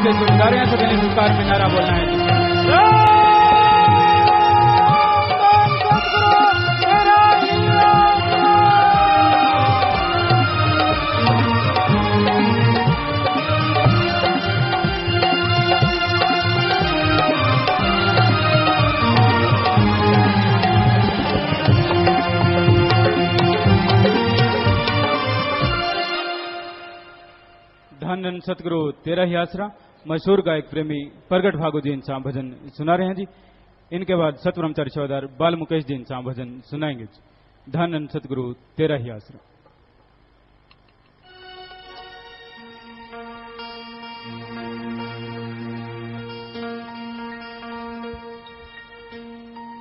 के सुधारे हैं, सभी ने सुकार में नारा बोलना है। धन धन सतगुरु तेरा ही आसरा मशहूर गायक प्रेमी प्रगट भागु जी इनसा भजन सुना रहे हैं जी। इनके बाद सतब्रह्मचारी सेवादार बाल मुकेश जी इनसा भजन सुनाएंगे जी। धन धन सतगुरु तेरा ही आसरा।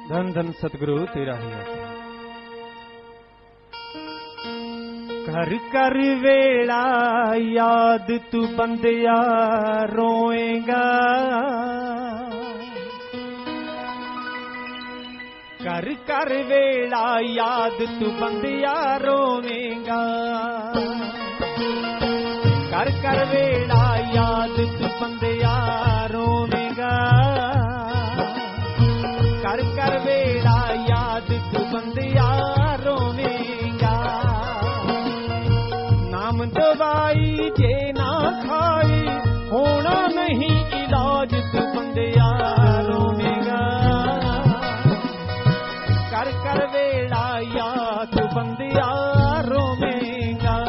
धन धन सतगुरु तेरा ही आसरा। कर कर वेला याद तू बंदिया रोएगा, कर कर वेला याद तू बंदिया रोएगा, कर कर वेला याद तू बंदिया रोएगा, कर कर वेला याद तू बंदिया रोएगा। दवाई जे ना खाई होना नहीं इलाज तू बंदिया रोएगा, कर कर वेला याद तू बंदिया रोएगा।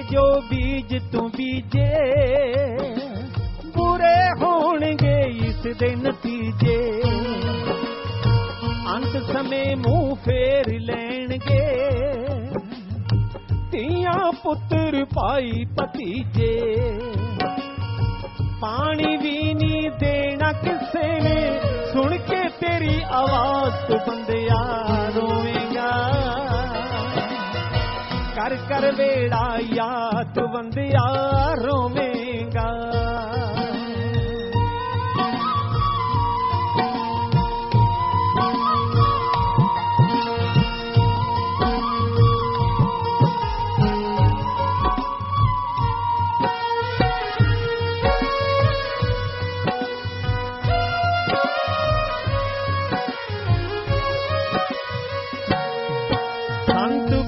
जो बीज तू बीजे बुरे होणगे इस दे नतीजे, अंत समय मुंह फेर लैणगे तियां पुत्र भाई भतीजे। पानी भी नहीं देना किसे ने सुन के तेरी आवाज तू बंदिया रोएगा, कर कर वेड़ा याद बंदिया रोएगा।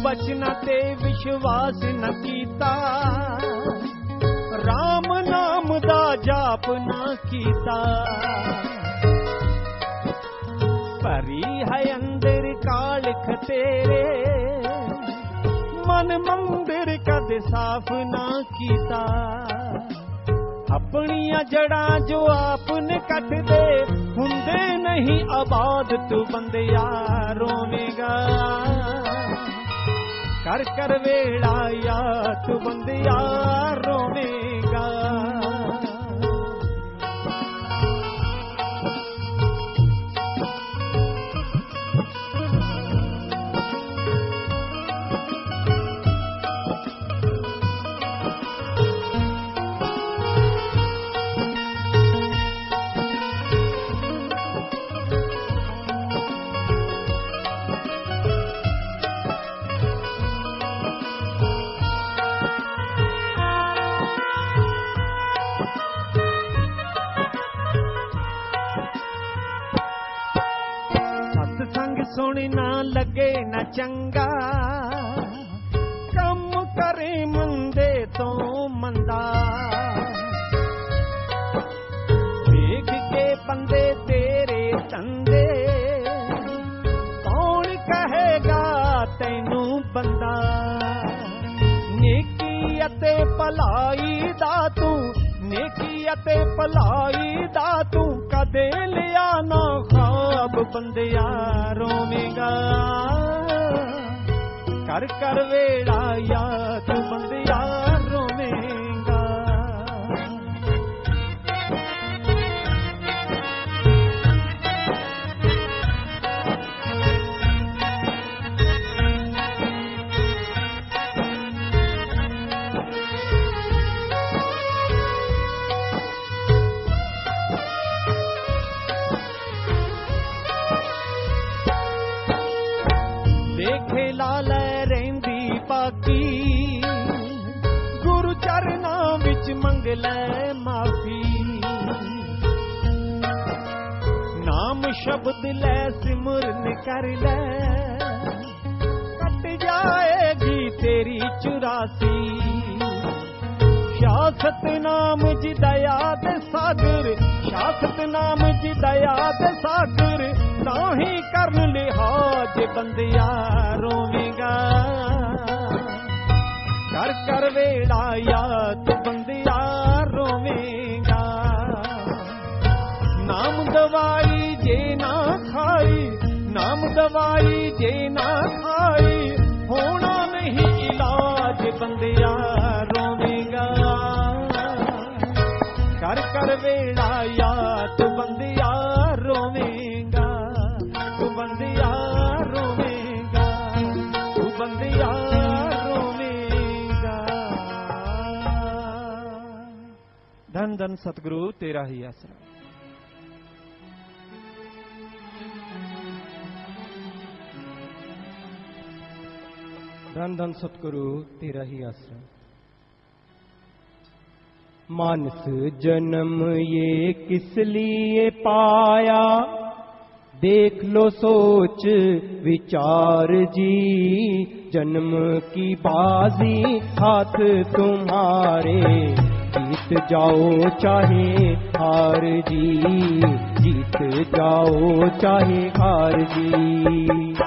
बचना ते विश्वास न कीता, राम नाम दा जाप न कीता, भरी है अंदर कालिख तेरे मन मंदिर कद साफ न कीता। अपनिया जड़ा जो आपने कट दे हुंदे नहीं आबाद तू बंदिया रोएगा, कर कर वेला याद तू बंदिया रोएगा। सुन ना लगे न चंगा, कम करे मंदे तो मंदा, देख के बंदे तेरे चंदे कौन कहेगा तैनू बंदा। नेकी अते भलाई दा तू, नेकी अते भलाई दा तू कदे लिया ना ख्वाब बंदिया रोएगा, कर कर वेड़ा याद बंदिया रोएगा। चरणां विच मंग लै माफी। नाम शब्द लै सिमरन कर लै, कट जाएगी तेरी 84। शासत नाम जी दया दे सागर, शासत नाम जी दया दे सागर, ताही करन लिहाज बंदिया रोवेगा। कर कर वेड़ा याद बंदिया रोवेगा। नाम दवाई जे ना खाई, नाम दवाई जे ना खाई, होना नहीं इलाज बंदिया रोवेगा। कर कर वेड़ा याद बंदिया रोवेगा। तू बंदिया रोवेगा, तू बंदिया रोवेगा। धन धन सतगुरु तेरा ही आसरा। धन धन सतगुरु तेरा ही आसरा। मानस जन्म ये किस लिए पाया, देख लो सोच विचार जी। जन्म की बाजी हाथ तुम्हारे, जीत जाओ चाहे हार जी, जीत जाओ चाहे हार जी।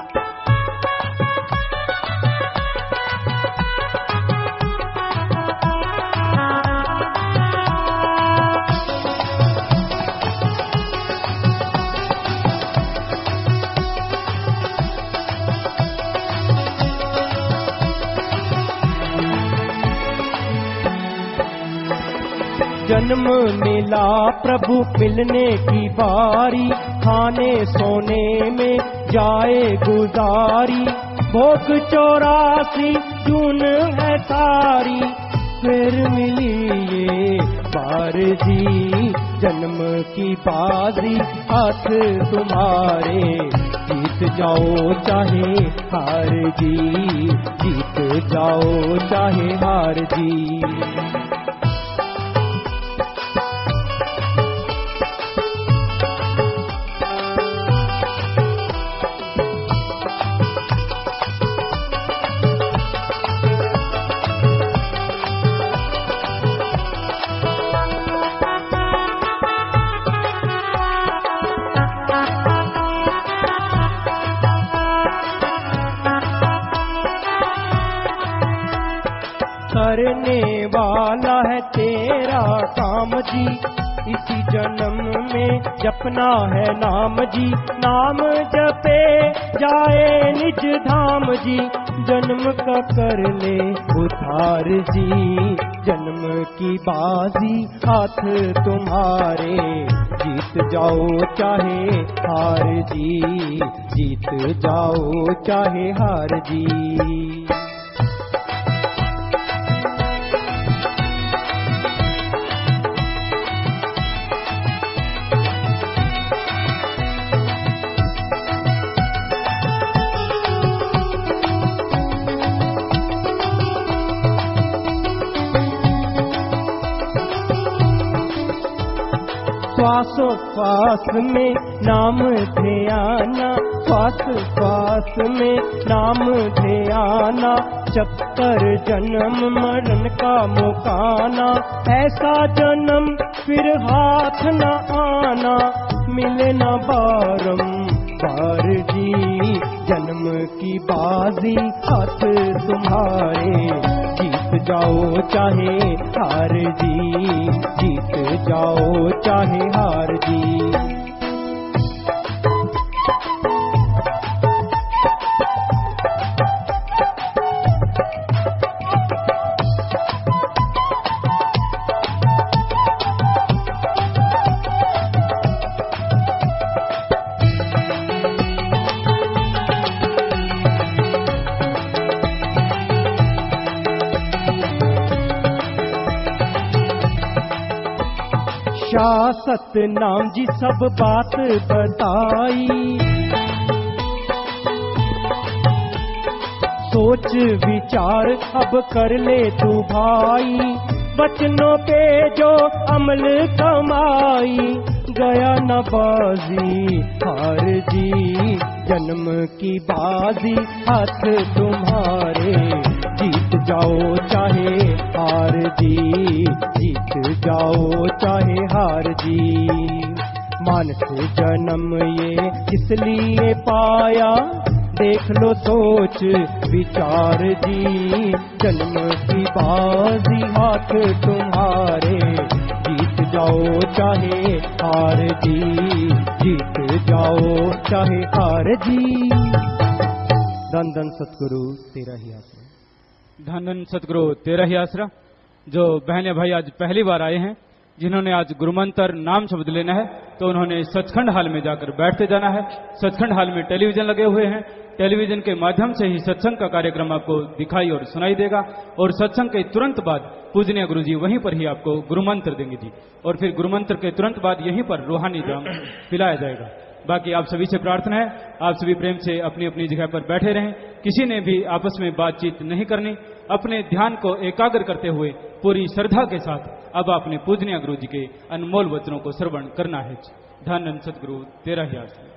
जन्म मिला प्रभु मिलने की बारी, खाने सोने में जाए गुजारी। भोग 84 जून है सारी, फिर मिली ये बार जी। जन्म की बाजी हाथ तुम्हारे, जीत जाओ चाहे हार जी, जीत जाओ चाहे हार जी। करने वाला है तेरा काम जी, इसी जन्म में जपना है नाम जी। नाम जपे जाए निज धाम जी, जन्म का कर ले उधार जी। जन्म की बाजी हाथ तुम्हारे, जीत जाओ चाहे हार जी, जीत जाओ चाहे हार जी। श्वासो श्वास में नाम ध्याना, श्वास श्वास में नाम ध्याना। चक्कर जन्म मरण का मुकाना, ऐसा जन्म फिर हाथ न आना। मिले न बारंबार जी, जन्म की बाजी हाथ तुम्हारे। जीत जाओ चाहे हार जी, जीत जाओ चाहे हार जी। शासत नाम जी सब बात बताई, सोच विचार अब कर ले तू भाई। वचनों पे जो अमल कमाई, गया न बाजी हार जी। जन्म की बाजी हाथ तुम्हारे, जीत जाओ चाहे हार जी, जीत जाओ चाहे हार जी। मानस जन्म ये इसलिए पाया, देख लो सोच विचार जी। जन्म की बाजी हाथ तुम्हारे, जीत जाओ चाहे हार जी, जीत जाओ चाहे हार जी। धन धन सतगुरु तेरा ही आसरा। धन धन सतगुरु तेरा ही आसरा। जो बहन या भाई आज पहली बार आए हैं, जिन्होंने आज गुरुमंत्र नाम शब्द लेना है, तो उन्होंने सचखंड हाल में जाकर बैठते जाना है। सचखंड हाल में टेलीविजन लगे हुए हैं, टेलीविजन के माध्यम से ही सत्संग का कार्यक्रम आपको दिखाई और सुनाई देगा। और सत्संग के तुरंत बाद पूजनीय गुरु जी वहीं पर ही आपको गुरुमंत्र देंगे जी, और फिर गुरुमंत्र के तुरंत बाद यहीं पर रूहानी जाम पिलाया जाएगा। बाकी आप सभी से प्रार्थना है, आप सभी प्रेम से अपनी अपनी जगह पर बैठे रहें। किसी ने भी आपस में बातचीत नहीं करनी, अपने ध्यान को एकाग्र करते हुए पूरी श्रद्धा के साथ अब आपने पूजनीय गुरु जी के अनमोल वचनों को श्रवण करना है। धन धन सतगुरु तेरा ही आसरा।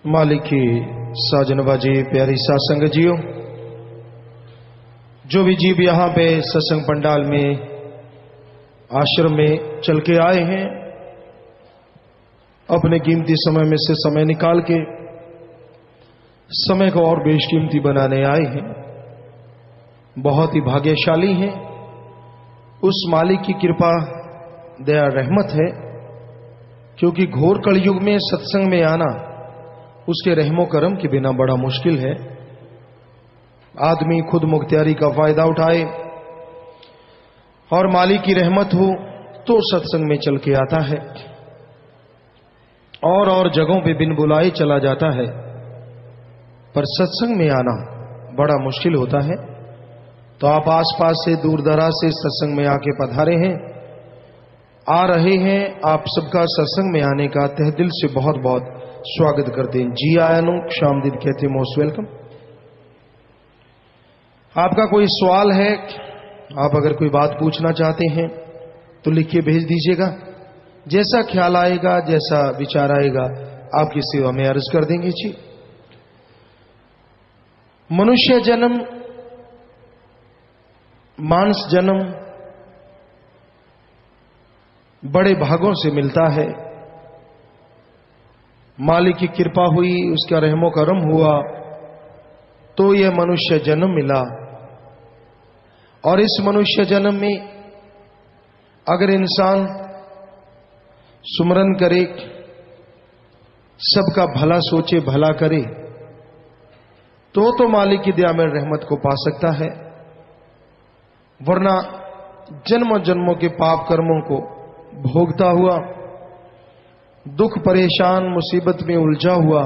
मालिक की साजन बाजी प्यारी सत्संग जियो, जो भी जीव यहाँ पे सत्संग पंडाल में आश्रम में चल के आए हैं, अपने कीमती समय में से समय निकाल के समय को और बेशकीमती बनाने आए हैं, बहुत ही भाग्यशाली हैं। उस मालिक की कृपा दया रहमत है, क्योंकि घोर कलयुग में सत्संग में आना उसके रहमो करम के बिना बड़ा मुश्किल है। आदमी खुद मुख्तियारी का फायदा उठाए और मालिक की रहमत हो तो सत्संग में चल के आता है, और जगहों पे बिन बुलाए चला जाता है, पर सत्संग में आना बड़ा मुश्किल होता है। तो आप आसपास से दूर दराज से सत्संग में आके पधारे हैं, आ रहे हैं, आप सबका सत्संग में आने का तहे दिल से बहुत बहुत स्वागत करते हैं। जी आया नो शामदीद कहते हैं, मोस्ट वेलकम। आपका कोई सवाल है, आप अगर कोई बात पूछना चाहते हैं तो लिख के भेज दीजिएगा। जैसा ख्याल आएगा, जैसा विचार आएगा, आपकी सेवा में अर्ज कर देंगे जी। मनुष्य जन्म, मानस जन्म बड़े भागों से मिलता है। मालिक की कृपा हुई, उसका रहमो करम हुआ तो यह मनुष्य जन्म मिला। और इस मनुष्य जन्म में अगर इंसान सुमरन करे, सबका भला सोचे, भला करे, तो मालिक की दया में रहमत को पा सकता है। वरना जन्म जन्मों के पाप कर्मों को भोगता हुआ, दुख परेशान मुसीबत में उलझा हुआ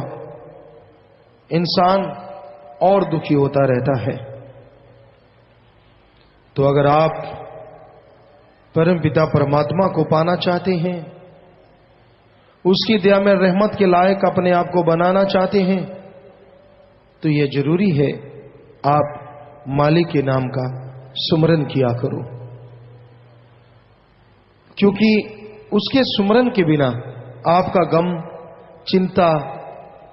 इंसान और दुखी होता रहता है। तो अगर आप परम पिता परमात्मा को पाना चाहते हैं, उसकी दया में रहमत के लायक अपने आप को बनाना चाहते हैं, तो यह जरूरी है आप मालिक के नाम का सुमरन किया करो, क्योंकि उसके सुमरन के बिना आपका गम, चिंता,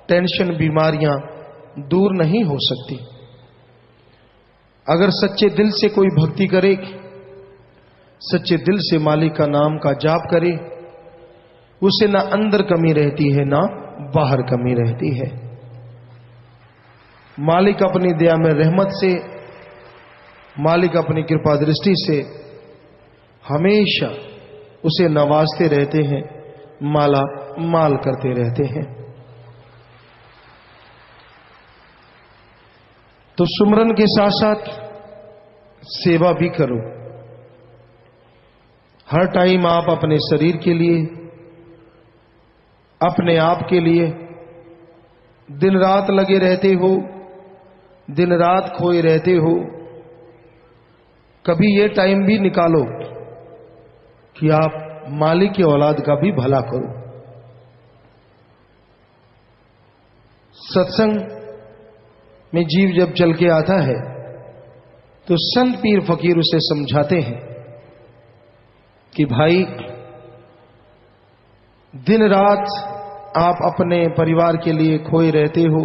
टेंशन, बीमारियां दूर नहीं हो सकती। अगर सच्चे दिल से कोई भक्ति करे, सच्चे दिल से मालिक का नाम का जाप करे, उसे ना अंदर कमी रहती है, ना बाहर कमी रहती है। मालिक अपनी दया में रहमत से, मालिक अपनी कृपा दृष्टि से हमेशा उसे नवाजते रहते हैं, माला माल करते रहते हैं। तो सुमरन के साथ साथ सेवा भी करो। हर टाइम आप अपने शरीर के लिए, अपने आप के लिए दिन रात लगे रहते हो, दिन रात खोए रहते हो। कभी ये टाइम भी निकालो कि आप मालिक की औलाद का भी भला करो। सत्संग में जीव जब चल के आता है तो संत पीर फकीर उसे समझाते हैं कि भाई दिन रात आप अपने परिवार के लिए खोए रहते हो,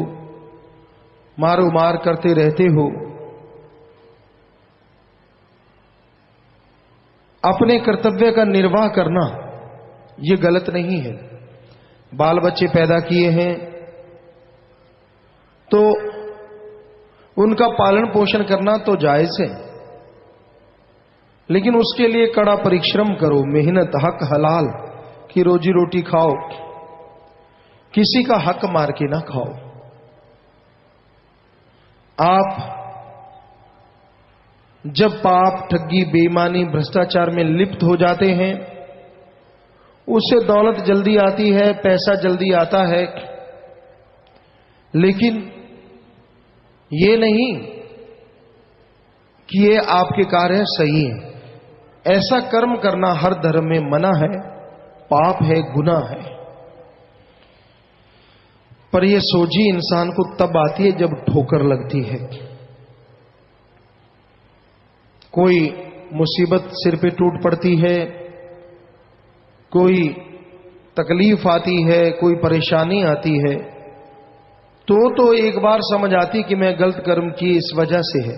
मारो मार करते रहते हो, अपने कर्तव्य का निर्वाह करना ये गलत नहीं है। बाल बच्चे पैदा किए हैं तो उनका पालन पोषण करना तो जायज है, लेकिन उसके लिए कड़ा परिश्रम करो, मेहनत, हक हलाल की रोजी रोटी खाओ, किसी का हक मार के ना खाओ। आप जब पाप, ठगी, बेईमानी, भ्रष्टाचार में लिप्त हो जाते हैं, उससे दौलत जल्दी आती है, पैसा जल्दी आता है, लेकिन ये नहीं कि ये आपके कार्य सही है। ऐसा कर्म करना हर धर्म में मना है, पाप है, गुनाह है। पर यह सोझी इंसान को तब आती है जब ठोकर लगती है। कोई मुसीबत सिर पे टूट पड़ती है, कोई तकलीफ आती है, कोई परेशानी आती है, तो एक बार समझ आती कि मैं गलत कर्म की इस वजह से है।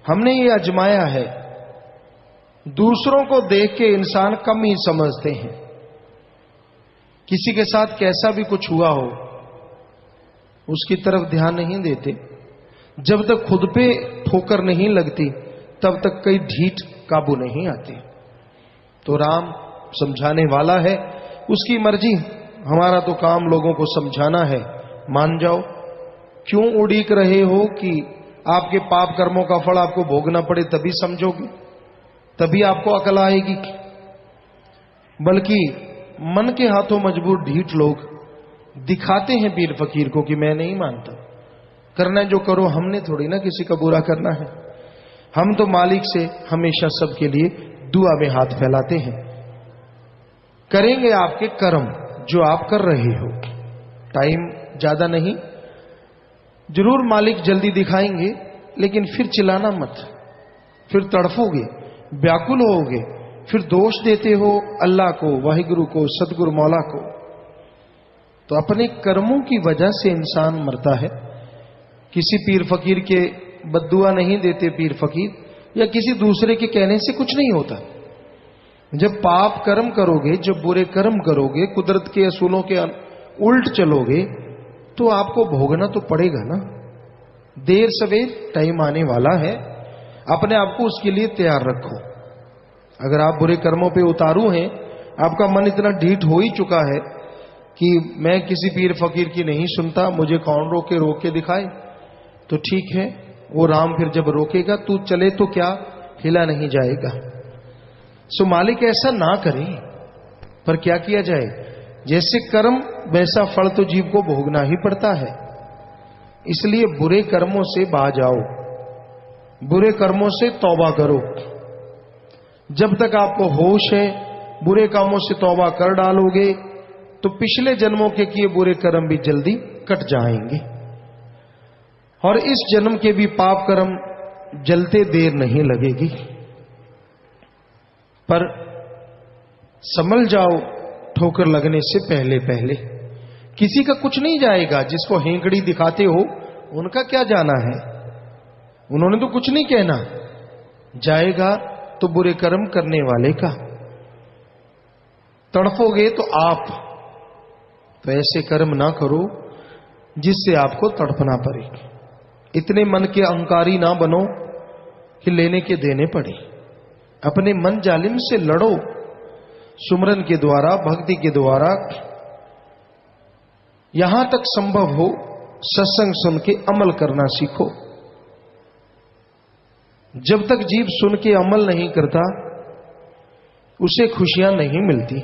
हमने ये आजमाया है। दूसरों को देख के इंसान कम ही समझते हैं। किसी के साथ कैसा भी कुछ हुआ हो उसकी तरफ ध्यान नहीं देते। जब तक खुद पे ठोकर नहीं लगती तब तक कई ढीठ काबू नहीं आती। तो राम समझाने वाला है, उसकी मर्जी। हमारा तो काम लोगों को समझाना है, मान जाओ। क्यों उड़ीक रहे हो कि आपके पाप कर्मों का फल आपको भोगना पड़े, तभी समझोगे, तभी आपको अकल आएगी। बल्कि मन के हाथों मजबूर ढीठ लोग दिखाते हैं पीर फकीर को कि मैं नहीं मानता, करना जो करो, हमने थोड़ी ना किसी का बुरा करना है। हम तो मालिक से हमेशा सबके लिए दुआ में हाथ फैलाते हैं। करेंगे आपके कर्म जो आप कर रहे हो, टाइम ज्यादा नहीं, जरूर मालिक जल्दी दिखाएंगे, लेकिन फिर चिल्लाना मत, फिर तड़फोगे, व्याकुल होगे, फिर दोष देते हो अल्लाह को, वाहिगुरु को, सतगुरु मौला को। तो अपने कर्मों की वजह से इंसान मरता है। किसी पीर फकीर के बद्दुआ नहीं देते पीर फकीर, या किसी दूसरे के कहने से कुछ नहीं होता। जब पाप कर्म करोगे, जब बुरे कर्म करोगे, कुदरत के असूलों के उल्ट चलोगे, तो आपको भोगना तो पड़ेगा ना। देर सवेर टाइम आने वाला है, अपने आप को उसके लिए तैयार रखो। अगर आप बुरे कर्मों पे उतारू हैं, आपका मन इतना ढीठ हो ही चुका है कि मैं किसी पीर फकीर की नहीं सुनता, मुझे कौन रोक के दिखाए, तो ठीक है, वो राम फिर जब रोकेगा, तू चले तो क्या, हिला नहीं जाएगा। सो मालिक ऐसा ना करे, पर क्या किया जाए, जैसे कर्म वैसा फल तो जीव को भोगना ही पड़ता है। इसलिए बुरे कर्मों से बाज आओ, बुरे कर्मों से तौबा करो। जब तक आपको होश है, बुरे कामों से तौबा कर डालोगे तो पिछले जन्मों के किए बुरे कर्म भी जल्दी कट जाएंगे, और इस जन्म के भी पाप कर्म जलते देर नहीं लगेगी। पर संभल जाओ ठोकर लगने से पहले पहले। किसी का कुछ नहीं जाएगा, जिसको हेंकड़ी दिखाते हो उनका क्या जाना है, उन्होंने तो कुछ नहीं कहना। जाएगा तो बुरे कर्म करने वाले का। तड़फोगे तो आप, तो ऐसे कर्म ना करो जिससे आपको तड़पना पड़े। इतने मन के अहंकारी ना बनो कि लेने के देने पड़े। अपने मन जालिम से लड़ो, सुमरन के द्वारा, भक्ति के द्वारा। यहां तक संभव हो सत्संग सुन के अमल करना सीखो। जब तक जीव सुन के अमल नहीं करता, उसे खुशियां नहीं मिलती।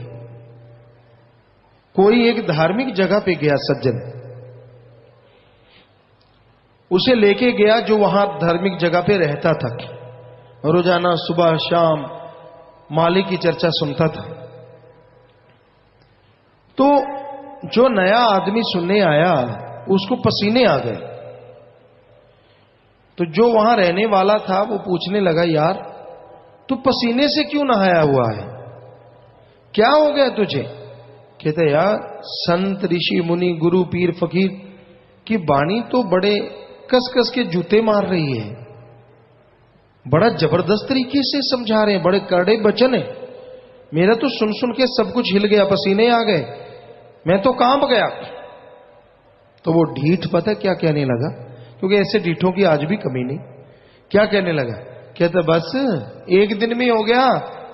कोई एक धार्मिक जगह पे गया सज्जन, उसे लेके गया जो वहां धार्मिक जगह पे रहता था, रोजाना सुबह शाम मालिक की चर्चा सुनता था। तो जो नया आदमी सुनने आया उसको पसीने आ गए। तो जो वहां रहने वाला था वो पूछने लगा, यार तू पसीने से क्यों नहाया हुआ है, क्या हो गया तुझे? कहते यार संत ऋषि मुनि गुरु पीर फकीर की वाणी तो बड़े कस कस के जूते मार रही है, बड़ा जबरदस्त तरीके से समझा रहे हैं, बड़े कड़े वचन है। मेरा तो सुन सुन के सब कुछ हिल गया, पसीने आ गए, मैं तो कांप गया। तो वो ढीठ पता क्या कहने लगा, क्योंकि ऐसे ढीठों की आज भी कमी नहीं। क्या कहने लगा? कहता बस एक दिन में हो गया,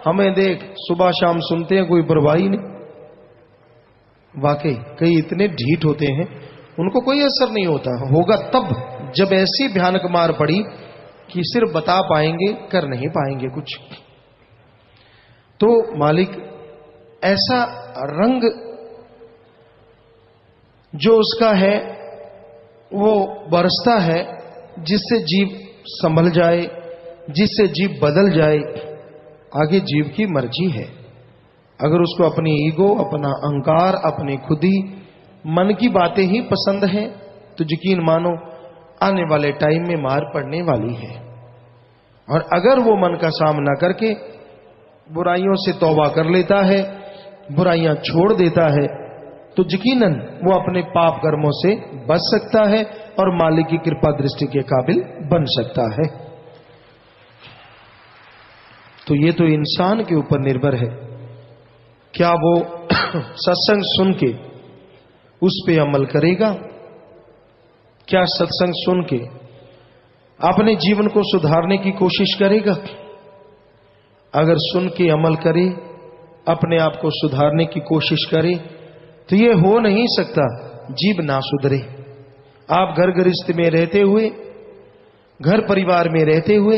हमें देख सुबह शाम सुनते हैं, कोई परवाही नहीं। वाकई कई इतने ढीठ होते हैं, उनको कोई असर नहीं होता। होगा तब जब ऐसी भयानक मार पड़ी कि सिर्फ बता पाएंगे, कर नहीं पाएंगे कुछ। तो मालिक ऐसा रंग जो उसका है वो बरसता है, जिससे जीव संभल जाए, जिससे जीव बदल जाए। आगे जीव की मर्जी है। अगर उसको अपनी ईगो, अपना अहंकार, अपनी खुदी मन की बातें ही पसंद हैं, तो यकीन मानो आने वाले टाइम में मार पड़ने वाली है। और अगर वो मन का सामना करके बुराइयों से तौबा कर लेता है, बुराइयां छोड़ देता है, तो यकीनन वो अपने पाप कर्मों से बच सकता है और मालिक की कृपा दृष्टि के काबिल बन सकता है। तो ये तो इंसान के ऊपर निर्भर है, क्या वो सत्संग सुन के उस पे अमल करेगा? क्या सत्संग सुन के अपने जीवन को सुधारने की कोशिश करेगा? अगर सुन के अमल करे, अपने आप को सुधारने की कोशिश करे, तो ये हो नहीं सकता जीव ना सुधरे। आप घर गृहस्थ में रहते हुए, घर परिवार में रहते हुए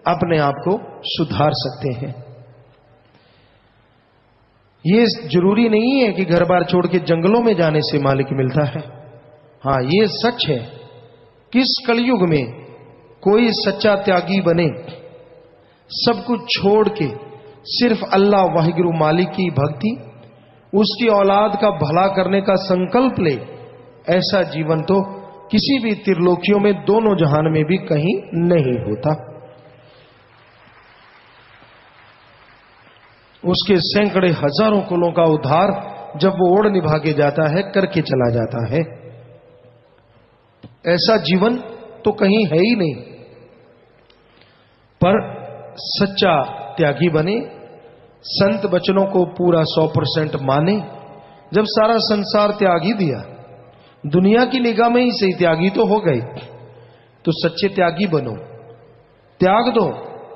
अपने आप को सुधार सकते हैं। ये जरूरी नहीं है कि घर बार छोड़ के जंगलों में जाने से मालिक मिलता है। हां, ये सच है कि इस कलयुग में कोई सच्चा त्यागी बने, सब कुछ छोड़ के सिर्फ अल्लाह वाहिगुरु मालिक की भक्ति, उसकी औलाद का भला करने का संकल्प ले, ऐसा जीवन तो किसी भी त्रिलोकियों में, दोनों जहान में भी कहीं नहीं होता। उसके सैकड़े हजारों कुलों का उद्धार जब वो ओढ़ निभा के जाता है, करके चला जाता है। ऐसा जीवन तो कहीं है ही नहीं। पर सच्चा त्यागी बने, संत वचनों को पूरा 100% माने। जब सारा संसार त्याग ही दिया, दुनिया की निगाह में ही सही त्यागी तो हो गए, तो सच्चे त्यागी बनो। त्याग दो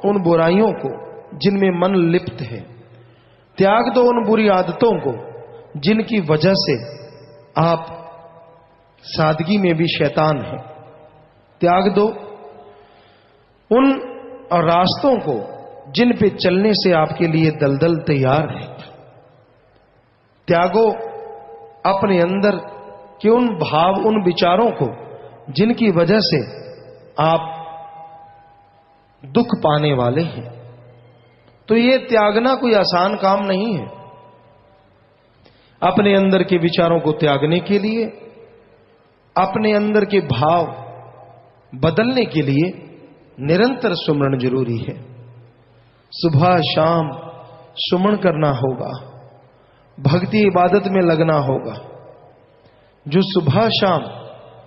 उन बुराइयों को जिनमें मन लिप्त है, त्याग दो उन बुरी आदतों को जिनकी वजह से आप सादगी में भी शैतान हैं। त्याग दो उन रास्तों को जिन पे चलने से आपके लिए दलदल तैयार है। त्यागो अपने अंदर के उन भाव, उन विचारों को जिनकी वजह से आप दुख पाने वाले हैं। तो ये त्यागना कोई आसान काम नहीं है। अपने अंदर के विचारों को त्यागने के लिए, अपने अंदर के भाव बदलने के लिए निरंतर सुमरण जरूरी है। सुबह शाम सुमन करना होगा, भक्ति इबादत में लगना होगा। जो सुबह शाम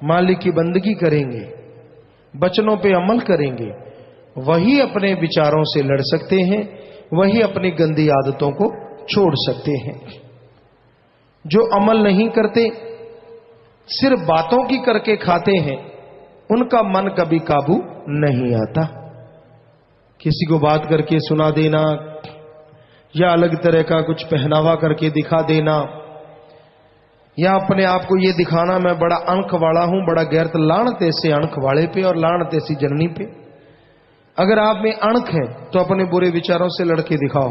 मालिक की बंदगी करेंगे, वचनों पे अमल करेंगे, वही अपने विचारों से लड़ सकते हैं, वही अपनी गंदी आदतों को छोड़ सकते हैं। जो अमल नहीं करते, सिर्फ बातों की करके खाते हैं, उनका मन कभी काबू नहीं आता। किसी को बात करके सुना देना, या अलग तरह का कुछ पहनावा करके दिखा देना, या अपने आप को ये दिखाना मैं बड़ा अणख वाला हूं, बड़ा गैरत, लानते से अणख वाले पे और लानते सी जननी पे। अगर आप में अणख है तो अपने बुरे विचारों से लड़के दिखाओ,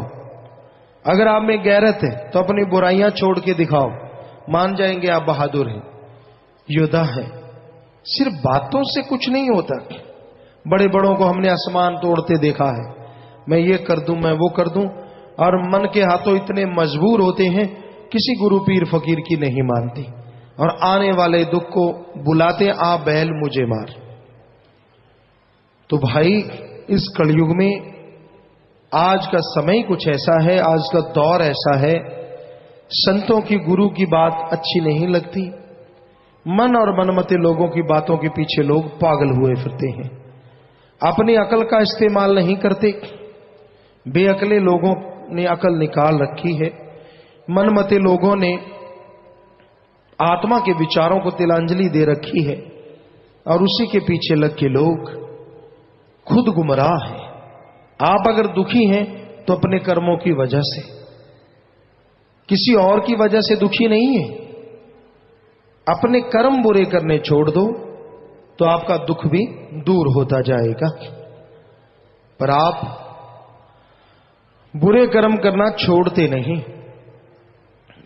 अगर आप में गैरत है तो अपनी बुराइयां छोड़ के दिखाओ, मान जाएंगे आप बहादुर हैं, योद्धा हैं। सिर्फ बातों से कुछ नहीं होता। बड़े बड़ों को हमने आसमान तोड़ते देखा है, मैं ये कर दूं, मैं वो कर दूं, और मन के हाथों इतने मजबूर होते हैं, किसी गुरु पीर फकीर की नहीं मानती, और आने वाले दुख को बुलाते, आ बैल मुझे मार। तो भाई इस कलयुग में आज का समय कुछ ऐसा है, आज का दौर ऐसा है, संतों की गुरु की बात अच्छी नहीं लगती। मन और मनमते लोगों की बातों के पीछे लोग पागल हुए फिरते हैं, अपनी अकल का इस्तेमाल नहीं करते। बेअकले लोगों ने अकल निकाल रखी है, मनमते लोगों ने आत्मा के विचारों को तिलांजलि दे रखी है, और उसी के पीछे लग के लोग खुद गुमराह हैं। आप अगर दुखी हैं तो अपने कर्मों की वजह से, किसी और की वजह से दुखी नहीं है। अपने कर्म बुरे करने छोड़ दो तो आपका दुख भी दूर होता जाएगा। पर आप बुरे कर्म करना छोड़ते नहीं।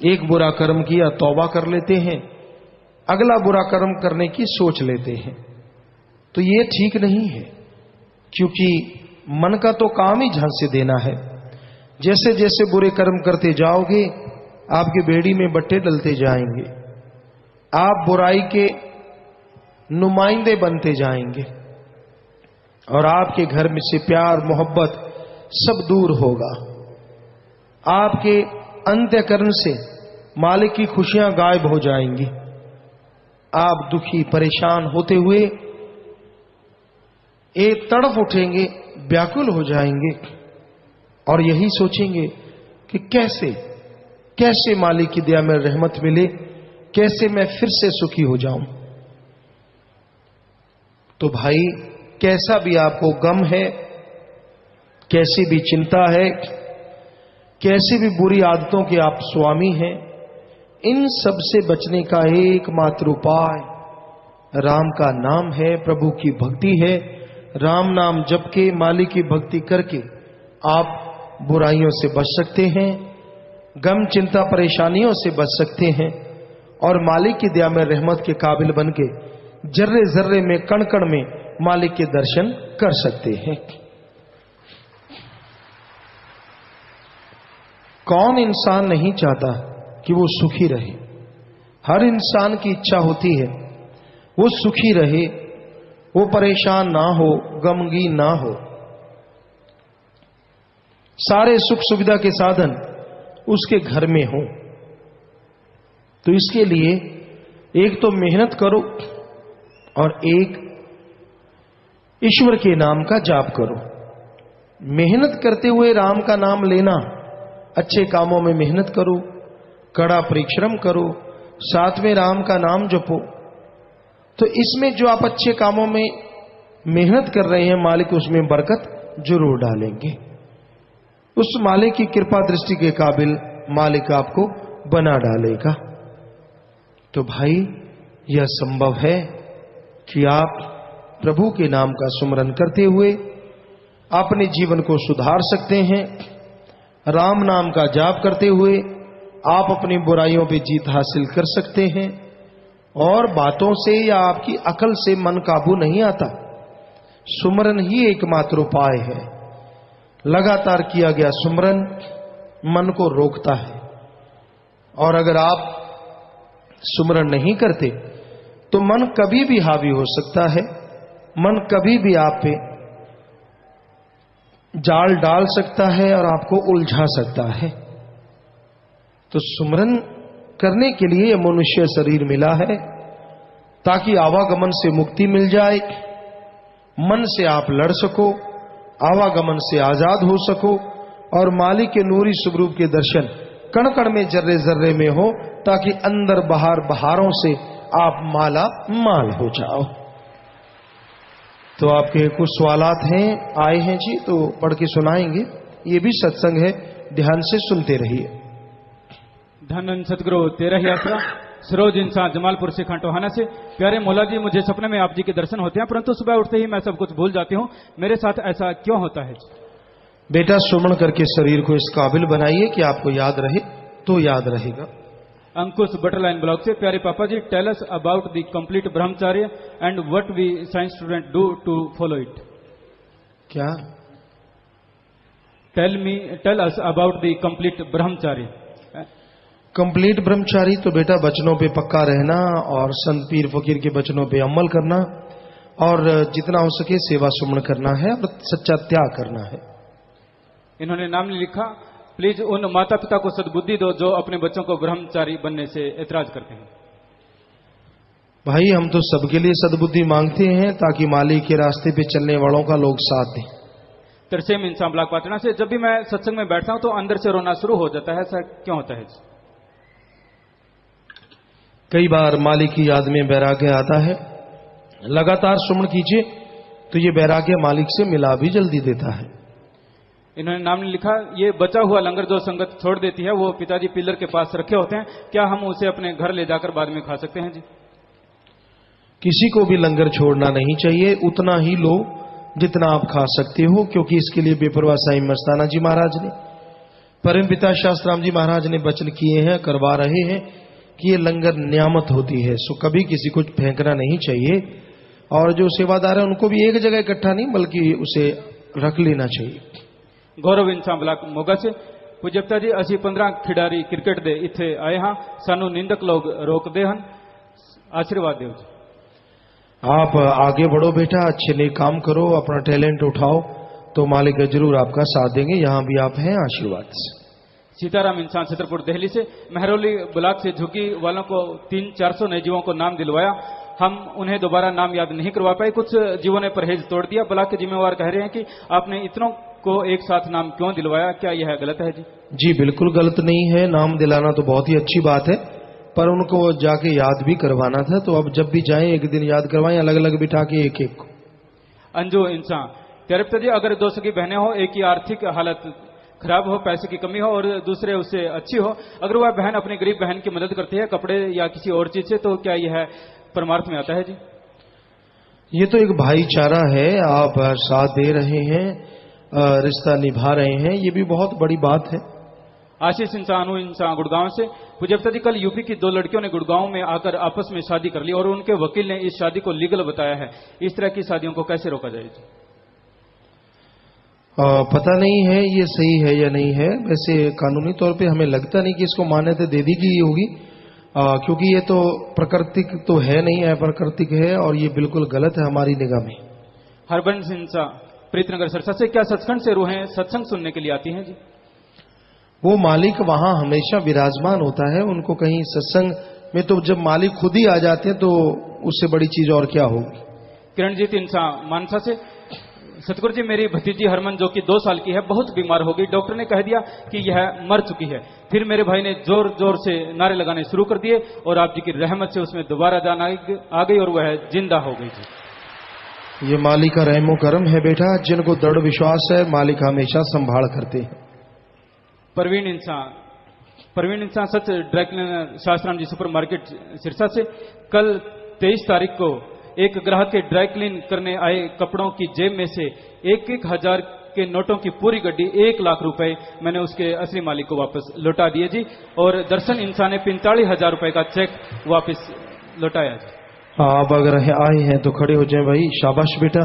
एक बुरा कर्म किया तौबा कर लेते हैं, अगला बुरा कर्म करने की सोच लेते हैं। तो ये ठीक नहीं है, क्योंकि मन का तो काम ही झांसे देना है। जैसे जैसे बुरे कर्म करते जाओगे आपकी बेड़ी में बट्टे डलते जाएंगे, आप बुराई के नुमाइंदे बनते जाएंगे, और आपके घर में से प्यार मोहब्बत सब दूर होगा। आपके अंत्यकरण से मालिक की खुशियां गायब हो जाएंगी। आप दुखी परेशान होते हुए एक तड़फ उठेंगे, व्याकुल हो जाएंगे, और यही सोचेंगे कि कैसे मालिक की दया में रहमत मिले, कैसे मैं फिर से सुखी हो जाऊं। तो भाई कैसा भी आपको गम है, कैसी भी चिंता है, कैसी भी बुरी आदतों के आप स्वामी हैं, इन सब से बचने का एकमात्र उपाय राम का नाम है, प्रभु की भक्ति है। राम नाम जप के मालिक की भक्ति करके आप बुराइयों से बच सकते हैं, गम चिंता परेशानियों से बच सकते हैं, और मालिक की दया में रहमत के काबिल बन के जर्रे जर्रे में कण कण में मालिक के दर्शन कर सकते हैं। कौन इंसान नहीं चाहता कि वो सुखी रहे? हर इंसान की इच्छा होती है वो सुखी रहे, वो परेशान ना हो, गमगीन ना हो। सारे सुख सुविधा के साधन उसके घर में हो। तो इसके लिए एक तो मेहनत करो, और एक ईश्वर के नाम का जाप करो। मेहनत करते हुए राम का नाम लेना, अच्छे कामों में मेहनत करो, कड़ा परिश्रम करो, साथ में राम का नाम जपो। तो इसमें जो आप अच्छे कामों में मेहनत कर रहे हैं, मालिक उसमें बरकत जरूर डालेंगे। उस मालिक की कृपा दृष्टि के काबिल मालिक आपको बना डालेगा। तो भाई यह संभव है कि आप प्रभु के नाम का सुमरन करते हुए अपने जीवन को सुधार सकते हैं। राम नाम का जाप करते हुए आप अपनी बुराइयों पे जीत हासिल कर सकते हैं, और बातों से या आपकी अकल से मन काबू नहीं आता। सुमरन ही एकमात्र उपाय है। लगातार किया गया सुमरन मन को रोकता है, और अगर आप सुमरन नहीं करते तो मन कभी भी हावी हो सकता है, मन कभी भी आप पे जाल डाल सकता है और आपको उलझा सकता है। तो सुमरन करने के लिए यह मनुष्य शरीर मिला है, ताकि आवागमन से मुक्ति मिल जाए, मन से आप लड़ सको, आवागमन से आजाद हो सको, और मालिक के नूरी स्वरूप के दर्शन कण कण में जर्रे जर्रे में हो, ताकि अंदर बाहर बहारों से आप माला माल हो जाओ। तो आपके कुछ सवालात हैं, आए हैं जी, तो पढ़ के सुनाएंगे। ये भी सत्संग है, ध्यान से सुनते रहिए। धन सतगुरु तेरा ही आसरा। सरोज इंसान जमालपुर से खंटोहाना से। प्यारे मौला जी, मुझे सपने में आप जी के दर्शन होते हैं, परंतु सुबह उठते ही मैं सब कुछ भूल जाती हूँ। मेरे साथ ऐसा क्यों होता है? बेटा सुमन करके शरीर को इस काबिल बनाइए कि आपको याद रहे, तो याद रहेगा। अंकुश बटरलाइन ब्लॉक से। प्यारे पापा जी, tell us about the complete ब्रह्मचार्य and what we science student do to follow it. क्या? Tell us about the complete ब्रह्मचार्य। Complete ब्रह्मचारी तो बेटा वचनों पे पक्का रहना और संत पीर फकीर के वचनों पे अमल करना, और जितना हो सके सेवा सुमन करना है और सच्चा त्याग करना है। इन्होंने नाम नहीं लिखा। प्लीज उन माता पिता को सद्बुद्धि दो जो अपने बच्चों को ब्रह्मचारी बनने से ऐतराज करते हैं। भाई हम तो सबके लिए सद्बुद्धि मांगते हैं ताकि मालिक के रास्ते पे चलने वालों का लोग साथ दें। तरसेम इंसान ब्लॉक पाटना से, जब भी मैं सत्संग में बैठता हूं तो अंदर से रोना शुरू हो जाता है, ऐसा क्यों होता है? कई बार मालिक की याद में वैराग्य आता है। लगातार सुमन कीजिए तो ये वैराग्य मालिक से मिला भी जल्दी देता है। इन्होंने नाम नहीं लिखा। ये बचा हुआ लंगर जो संगत छोड़ देती है वो पिताजी पिलर के पास रखे होते हैं, क्या हम उसे अपने घर ले जाकर बाद में खा सकते हैं? जी, किसी को भी लंगर छोड़ना नहीं चाहिए, उतना ही लो जितना आप खा सकते हो, क्योंकि इसके लिए बेपरवाह साईं मस्ताना जी महाराज ने, परम पिता शास्त्राम जी महाराज ने वचन किए हैं, करवा रहे हैं कि ये लंगर नियामत होती है, सो कभी किसी को फेंकना नहीं चाहिए। और जो सेवादार है उनको भी एक जगह इकट्ठा नहीं बल्कि उसे रख लेना चाहिए। गौरव इंसान ब्लॉक मोगा से, पूजपता जी असि 15 खिडारी क्रिकेट दे इथे आए हाँ, सानू निंदक लोग रोक दे हन, आशीर्वाद देव जी। आप आगे बढ़ो बेटा, अच्छे नेक काम करो, अपना टैलेंट उठाओ तो मालिक जरूर आपका साथ देंगे। यहां भी आप हैं, आशीर्वाद से। सीताराम इंसान छतरपुर दिल्ली से, महरौली ब्लॉक से झुग्गी वालों को 300-400 नए जीवों को नाम दिलवाया, हम उन्हें दोबारा नाम याद नहीं करवा पाए, कुछ जीवों ने परहेज तोड़ दिया। ब्लॉक के जिम्मेवार कह रहे हैं कि आपने इतनों को एक साथ नाम क्यों दिलवाया, क्या यह गलत है? जी जी बिल्कुल गलत नहीं है, नाम दिलाना तो बहुत ही अच्छी बात है, पर उनको जाके याद भी करवाना था, तो अब जब भी जाएं एक दिन याद करवाएं, अलग अलग बिठा के एक एक को। अंजू इंसान, प्यारे पिताजी, अगर दो सगी बहनें हो, एक की आर्थिक हालत खराब हो, पैसे की कमी हो और दूसरे उससे अच्छी हो, अगर वह बहन अपनी गरीब बहन की मदद करती है कपड़े या किसी और चीज से, तो क्या यह परमार्थ में आता है? जी ये तो एक भाईचारा है, आप साथ दे रहे हैं, रिश्ता निभा रहे हैं, ये भी बहुत बड़ी बात है। आशीष इंसान इंसान गुड़गांव से, पूजपता जी, कल यूपी की 2 लड़कियों ने गुड़गांव में आकर आपस में शादी कर ली और उनके वकील ने इस शादी को लीगल बताया है, इस तरह की शादियों को कैसे रोका जाए? पता नहीं है ये सही है या नहीं है, वैसे कानूनी तौर पे हमें लगता नहीं कि इसको मान्यता दे दी गई होगी, क्योंकि ये तो प्राकृतिक तो है नहीं, अप्राकृतिक है और ये बिल्कुल गलत है हमारी निगाह में। हरबंस इंसान प्रीतनगर सरसा से, क्या सचखंड से रूहें सत्संग सुनने के लिए आती हैं? जी वो मालिक वहां हमेशा विराजमान होता है, उनको कहीं सत्संग में तो जब मालिक खुद ही आ जाते हैं तो उससे बड़ी चीज और क्या होगी। किरणजीत इंसान मानसा से, सतगुरु जी, मेरी भतीजी हरमन जो कि 2 साल की है बहुत बीमार हो गई, डॉक्टर ने कह दिया कि यह मर चुकी है, फिर मेरे भाई ने जोर जोर से नारे लगाने शुरू कर दिए और आप जी की रहमत से उसमें दोबारा जान आ गई और वह जिंदा हो गई। जी ये मालिक का रहमो करम है बेटा, जिनको दृढ़ विश्वास है मालिक हमेशा संभाल करते हैं। प्रवीण इंसान सच ड्राई क्लीनर शास्त्राम जी सुपर मार्केट सिरसा से, कल 23 तारीख को एक ग्राहक के ड्राई क्लीन करने आए कपड़ों की जेब में से 1-1 हजार के नोटों की पूरी गड्डी 1 लाख रुपए मैंने उसके असली मालिक को वापस लौटा दिए जी, और दर्शन इंसान ने 45,000 रुपए का चेक वापस लौटाया जी। आप अगर आए हैं तो खड़े हो जाएं भाई, शाबाश बेटा,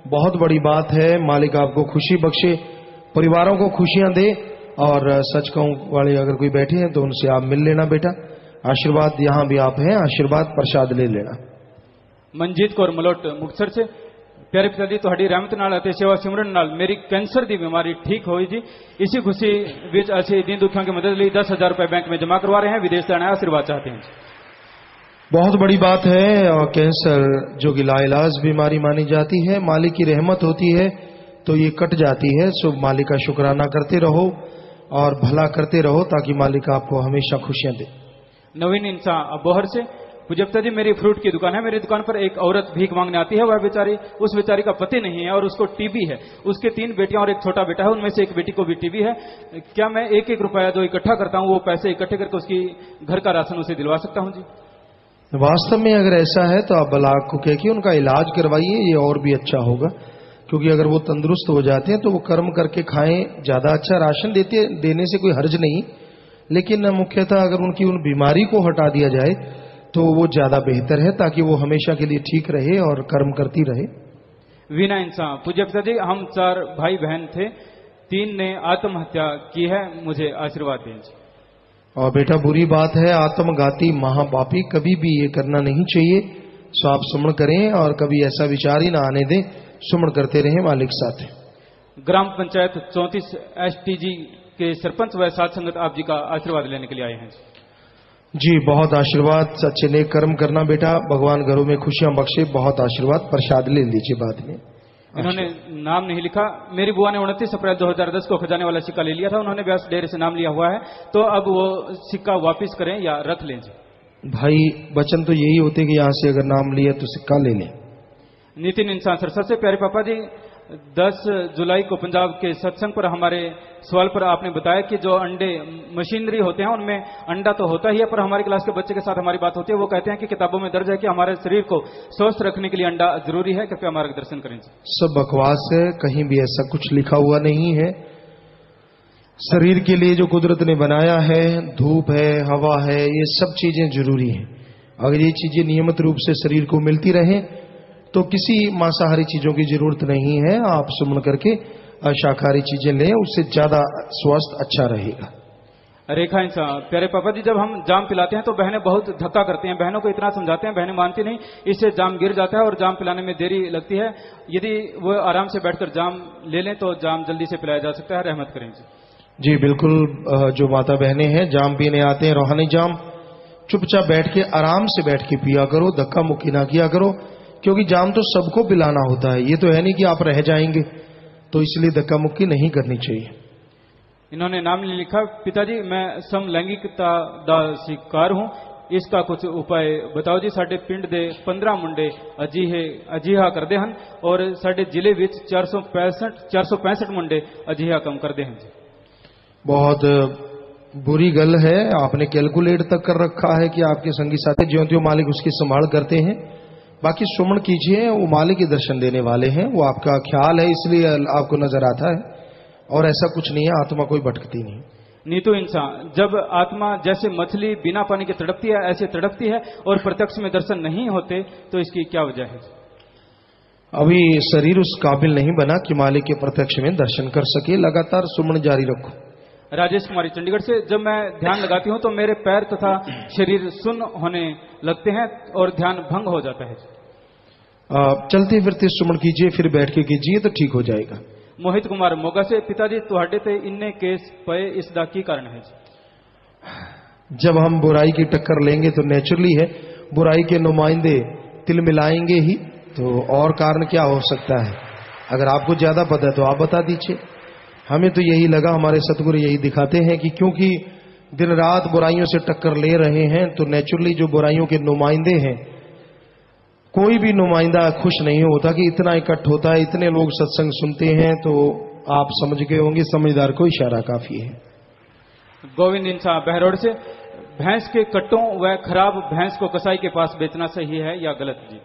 बहुत बड़ी बात है, मालिक आपको खुशी बख्शे, परिवारों को खुशियां दे। और सच कहूं वाले अगर कोई बैठे हैं तो उनसे आप मिल लेना बेटा, आशीर्वाद यहां भी आप हैं, आशीर्वाद प्रसाद ले लेना। मनजीत कौर मलोट मुक्तसर से, प्यारे पिताजी, ਤੁਹਾਡੀ ਰਹਿਮਤ ਨਾਲ ਅਤੇ ਸੇਵਾ ਸਿਮਰਨ ਨਾਲ ਮੇਰੀ ਕੈਂਸਰ ਦੀ ਬਿਮਾਰੀ ठीक ਹੋਈ जी, इसी खुशी ਵਿੱਚ ਅਸੀਂ दीन दुखियों की मदद लिए 10,000 रुपए बैंक में जमा करवा रहे हैं, विदेश से आना आशीर्वाद चाहते हैं। बहुत बड़ी बात है, और कैंसर जो कि लाइलाज बीमारी मानी जाती है, मालिक की रहमत होती है तो ये कट जाती है, सो मालिक का शुक्राना करते रहो और भला करते रहो ताकि मालिक आपको हमेशा खुशियां दे। नवीन इंसान बोहर से, पूजपता जी, मेरी फ्रूट की दुकान है, मेरी दुकान पर एक औरत भीख मांगने आती है, वह बेचारी, उस बेचारी का पति नहीं है और उसको टीबी है, उसके 3 बेटियां और एक छोटा बेटा है, उनमें से एक बेटी को भी टीबी है, क्या मैं 1-1 रुपया जो इकट्ठा करता हूं वो पैसे इकट्ठे करके उसकी घर का राशन उसे दिलवा सकता हूं? जी वास्तव में अगर ऐसा है तो आप बलाक को कह के उनका इलाज करवाइए, ये और भी अच्छा होगा, क्योंकि अगर वो तंदुरुस्त हो जाते हैं तो वो कर्म करके खाएं, ज्यादा अच्छा राशन देने से कोई हर्ज नहीं, लेकिन मुख्यतः अगर उनकी उन बीमारी को हटा दिया जाए तो वो ज्यादा बेहतर है, ताकि वो हमेशा के लिए ठीक रहे और कर्म करती रहे। वीना इंसान, पूज्य पिताजी, हम 4 भाई बहन थे, 3 ने आत्महत्या की है, मुझे आशीर्वाद दीजिए। और बेटा बुरी बात है, आत्मघाती महापापी कभी भी ये करना नहीं चाहिए, सो आप सुमन करें और कभी ऐसा विचार ही ना आने दें, सुमन करते रहें मालिक साथ है। ग्राम पंचायत 34 STG के सरपंच व साथ संगत आप जी का आशीर्वाद लेने के लिए आए हैं जी। बहुत आशीर्वाद, अच्छे नेक कर्म करना बेटा, भगवान घरों में खुशियां बख्शे। बहुत आशीर्वाद, प्रसाद ले लीजिए बाद में। इन्होंने नाम नहीं लिखा। मेरी बुआ ने 29 अप्रैल 2010 को खजाने वाला सिक्का ले लिया था, उन्होंने व्यास डेरे से नाम लिया हुआ है, तो अब वो सिक्का वापस करें या रख लें जी। भाई वचन तो यही होते कि यहाँ से अगर नाम लिया तो सिक्का ले लें। नितिन इंसान सरसा से प्यारे पापा जी, 10 जुलाई को पंजाब के सत्संग पर हमारे सवाल पर आपने बताया कि जो अंडे मशीनरी होते हैं उनमें अंडा तो होता ही है, पर हमारी क्लास के बच्चे के साथ हमारी बात होती है, वो कहते हैं कि किताबों में दर्ज है कि हमारे शरीर को स्वस्थ रखने के लिए अंडा जरूरी है। कृपया मार्गदर्शन करें। सब बकवास है, कहीं भी ऐसा कुछ लिखा हुआ नहीं है। शरीर के लिए जो कुदरत ने बनाया है, धूप है, हवा है, ये सब चीजें जरूरी हैं। अगर ये चीजें नियमित रूप से शरीर को मिलती रहे तो किसी मांसाहारी चीजों की जरूरत नहीं है। आप सुमन करके शाकाहारी चीजें लें, उससे ज्यादा स्वास्थ्य अच्छा रहेगा। रेखा इंसान प्यारे पापा जी, जब हम जाम पिलाते हैं तो बहनें बहुत धक्का करती हैं, बहनों को इतना समझाते हैं, बहनें मानती नहीं, इससे जाम गिर जाता है और जाम पिलाने में देरी लगती है। यदि वो आराम से बैठकर जाम ले लें तो जाम जल्दी से पिलाया जा सकता है। रहमत करें जी बिल्कुल। जो माता बहनें हैं जाम पीने आते हैं, रूहानी जाम, चुपचाप बैठ के आराम से बैठ के पिया करो, धक्का मुक्की ना किया करो, क्योंकि जाम तो सबको पिलाना होता है। ये तो है नहीं कि आप रह जाएंगे, तो इसलिए धक्का मुक्की नहीं करनी चाहिए। इन्होंने नाम नहीं लिखा। पिताजी, मैं समलैंगिकता का शिकार हूं, इसका कुछ उपाय बताओ जी। साडे पिंड दे 15 मुंडे अजिहा करते हैं और साडे जिले विच 465 मुंडे अजिहा कम करते हैं जी। बहुत बुरी गल है, आपने कैलकुलेट तक कर रखा है कि आपके संगी साथी ज्यों त्यों मालिक उसकी संभाल करते हैं। बाकी सुमन कीजिए, वो मालिक के दर्शन देने वाले हैं, वो आपका ख्याल है इसलिए आपको नजर आता है, और ऐसा कुछ नहीं है। आत्मा कोई भटकती नहीं। नीतू इंसान, जब आत्मा जैसे मछली बिना पानी के तड़पती है ऐसे तड़पती है और प्रत्यक्ष में दर्शन नहीं होते, तो इसकी क्या वजह है? अभी शरीर उस काबिल नहीं बना कि मालिक के प्रत्यक्ष में दर्शन कर सके। लगातार सुमन जारी रखो। राजेश कुमारी चंडीगढ़ से, जब मैं ध्यान लगाती हूं तो मेरे पैर तथा शरीर सुन्न होने लगते हैं और ध्यान भंग हो जाता है। चलते फिरते सुमन कीजिए, फिर बैठ के कीजिए तो ठीक हो जाएगा। मोहित कुमार मोगा से, पिताजी तुहाडे ते इन्ने केस पए, इसका की कारण है? जब हम बुराई की टक्कर लेंगे तो नेचुरली है बुराई के नुमाइंदे तिल मिलाएंगे ही, तो और कारण क्या हो सकता है? अगर आपको ज्यादा पता है तो आप बता दीजिए। हमें तो यही लगा, हमारे सतगुरु यही दिखाते हैं कि क्योंकि दिन रात बुराइयों से टक्कर ले रहे हैं, तो नेचुरली जो बुराइयों के नुमाइंदे हैं, कोई भी नुमाइंदा खुश नहीं होता कि इतना इकट्ठ होता है, इतने लोग सत्संग सुनते हैं, तो आप समझ गए होंगे, समझदार को इशारा काफी है। गोविंद इंसान बहरोड से, भैंस के कट्टों व खराब भैंस को कसाई के पास बेचना सही है या गलत जी?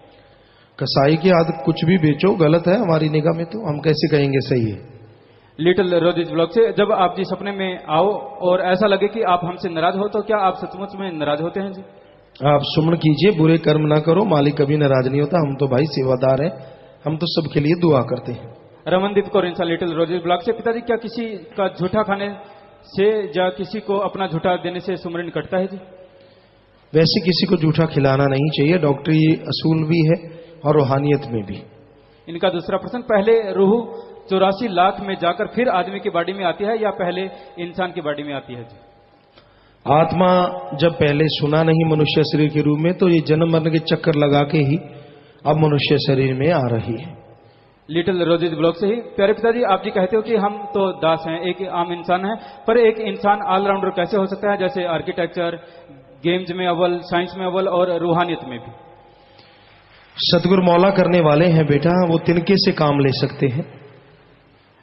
कसाई की आदत कुछ भी बेचो गलत है हमारी निगाह में, तो हम कैसे कहेंगे सही है। लिटिल रोजिज ब्लॉग से, जब आप जी सपने में आओ और ऐसा लगे कि आप हमसे नाराज हो, तो क्या आप सचमुच में नाराज होते हैं जी? आप सुमन कीजिए, बुरे कर्म ना करो, मालिक कभी नाराज नहीं होता। हम तो भाई सेवादार हैं, हम तो सबके लिए दुआ करते हैं। रमनदीप कौर इंसान लिटिल रोजिज ब्लॉग से, पिताजी क्या किसी का झूठा खाने से या किसी को अपना झूठा देने से सुमरन कटता है जी? वैसे किसी को झूठा खिलाना नहीं चाहिए, डॉक्टरी असूल भी है और रूहानियत में भी। इनका दूसरा प्रश्न, पहले रूह 84 लाख में जाकर फिर आदमी की बॉडी में आती है या पहले इंसान की बॉडी में आती है जी? आत्मा जब पहले सुना नहीं मनुष्य शरीर के रूप में, तो ये जन्म मरण के चक्कर लगा के ही अब मनुष्य शरीर में आ रही है। लिटिल रोजिज ब्लॉग से ही, प्यारे पिताजी, आप जी कहते हो कि हम तो दास हैं, एक आम इंसान है, पर एक इंसान ऑलराउंडर कैसे हो सकता है? जैसे आर्किटेक्चर, गेम्स में अव्वल, साइंस में अव्वल और रूहानियत में भी। सतगुरु मौला करने वाले हैं बेटा, वो तिनके से काम ले सकते हैं।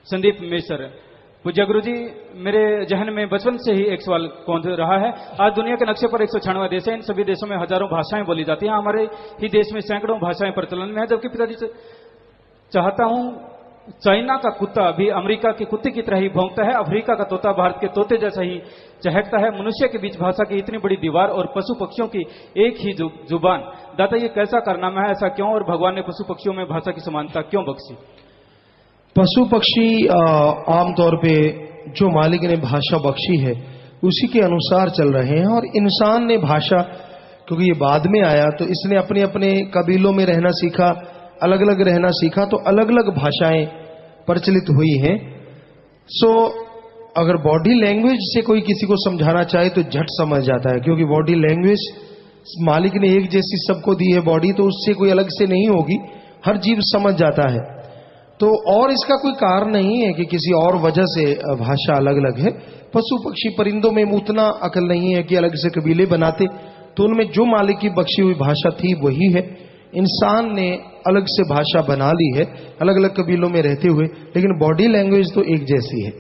संदीप मिश्र, पूज्य गुरु जी, मेरे जहन में बचपन से ही एक सवाल कौंध रहा है। आज दुनिया के नक्शे पर 196 देश है, इन सभी देशों में हजारों भाषाएं बोली जाती हैं, हमारे ही देश में सैकड़ों भाषाएं प्रचलन में है। जबकि पिताजी चाहता हूं, चाइना का कुत्ता भी अमेरिका के कुत्ते की तरह ही भौंकता है, अफ्रीका का तोता भारत के तोते जैसा ही चहकता है। मनुष्य के बीच भाषा की इतनी बड़ी दीवार और पशु पक्षियों की एक ही जुबान, दाता ये कैसा कारनामा है? ऐसा क्यों? और भगवान ने पशु पक्षियों में भाषा की समानता क्यों बख्शी? पशु पक्षी आमतौर पे जो मालिक ने भाषा बख्शी है उसी के अनुसार चल रहे हैं, और इंसान ने भाषा क्योंकि ये बाद में आया, तो इसने अपने अपने कबीलों में रहना सीखा, अलग अलग रहना सीखा, तो अलग अलग भाषाएं प्रचलित हुई हैं। सो अगर बॉडी लैंग्वेज से कोई किसी को समझाना चाहे तो झट समझ जाता है, क्योंकि बॉडी लैंग्वेज मालिक ने एक जैसी सबको दी है बॉडी, तो उससे कोई अलग से नहीं होगी, हर जीव समझ जाता है। तो और इसका कोई कारण नहीं है कि किसी और वजह से भाषा अलग अलग है। पशु पक्षी परिंदों में उतना अकल नहीं है कि अलग से कबीले बनाते, तो उनमें जो मालिक की बख्शी हुई भाषा थी वही है। इंसान ने अलग से भाषा बना ली है अलग अलग कबीलों में रहते हुए, लेकिन बॉडी लैंग्वेज तो एक जैसी है।